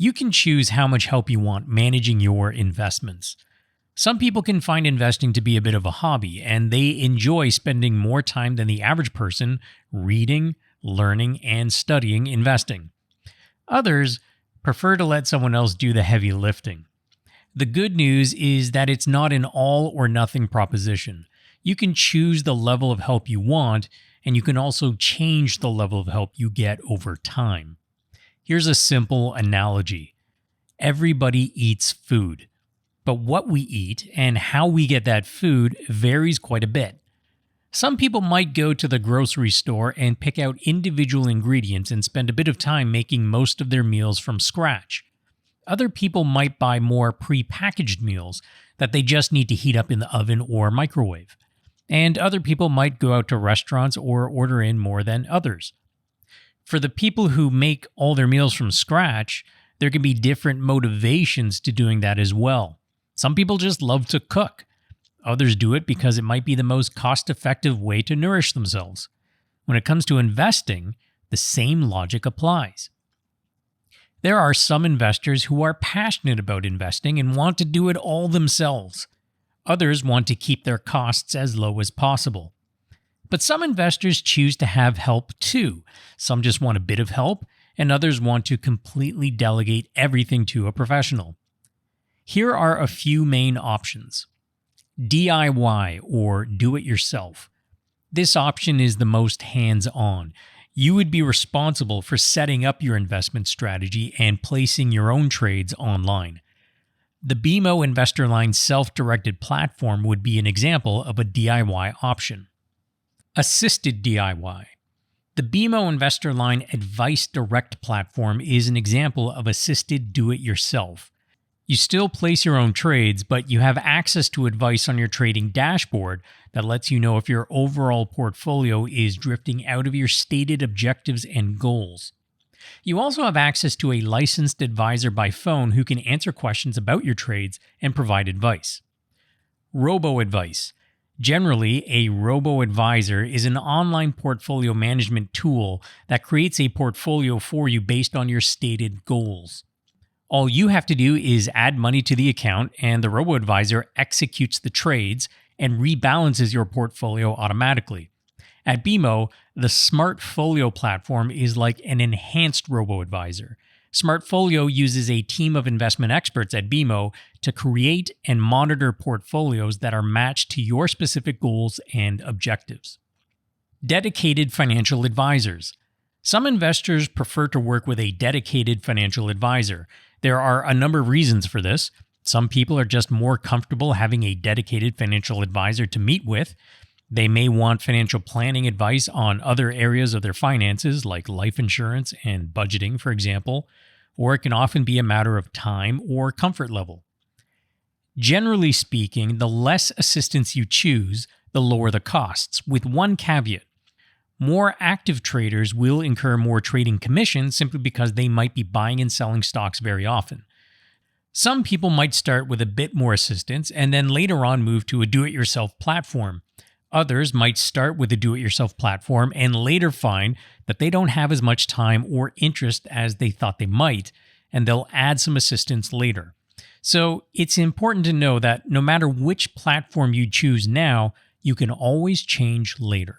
You can choose how much help you want managing your investments. Some people can find investing to be a bit of a hobby, and they enjoy spending more time than the average person reading, learning, and studying investing. Others prefer to let someone else do the heavy lifting. The good news is that it's not an all or nothing proposition. You can choose the level of help you want, and you can also change the level of help you get over time. Here's a simple analogy. Everybody eats food, but what we eat and how we get that food varies quite a bit. Some people might go to the grocery store and pick out individual ingredients and spend a bit of time making most of their meals from scratch. Other people might buy more pre-packaged meals that they just need to heat up in the oven or microwave. And other people might go out to restaurants or order in more than others. For the people who make all their meals from scratch, there can be different motivations to doing that as well. Some people just love to cook. Others do it because it might be the most cost-effective way to nourish themselves. When it comes to investing, the same logic applies. There are some investors who are passionate about investing and want to do it all themselves. Others want to keep their costs as low as possible. But some investors choose to have help too. Some just want a bit of help, and others want to completely delegate everything to a professional. Here are a few main options. DIY, or do-it-yourself. This option is the most hands-on. You would be responsible for setting up your investment strategy and placing your own trades online. The BMO Investor Line self-directed platform would be an example of a DIY option. Assisted DIY. The BMO Investor Line Advice Direct platform is an example of assisted do-it-yourself. You still place your own trades, but you have access to advice on your trading dashboard that lets you know if your overall portfolio is drifting out of your stated objectives and goals. You also have access to a licensed advisor by phone who can answer questions about your trades and provide advice. Robo-advice. Generally, a robo-advisor is an online portfolio management tool that creates a portfolio for you based on your stated goals. All you have to do is add money to the account, and the robo-advisor executes the trades and rebalances your portfolio automatically. At BMO, the Smartfolio platform is like an enhanced robo-advisor. Smartfolio uses a team of investment experts at BMO to create and monitor portfolios that are matched to your specific goals and objectives. Dedicated financial advisors. Some investors prefer to work with a dedicated financial advisor. There are a number of reasons for this. Some people are just more comfortable having a dedicated financial advisor to meet with. They may want financial planning advice on other areas of their finances, like life insurance and budgeting, for example, or it can often be a matter of time or comfort level. Generally speaking, the less assistance you choose, the lower the costs, with one caveat. More active traders will incur more trading commissions simply because they might be buying and selling stocks very often. Some people might start with a bit more assistance and then later on move to a do-it-yourself platform. Others might start with a do-it-yourself platform and later find that they don't have as much time or interest as they thought they might, and they'll add some assistance later. So it's important to know that no matter which platform you choose now, you can always change later.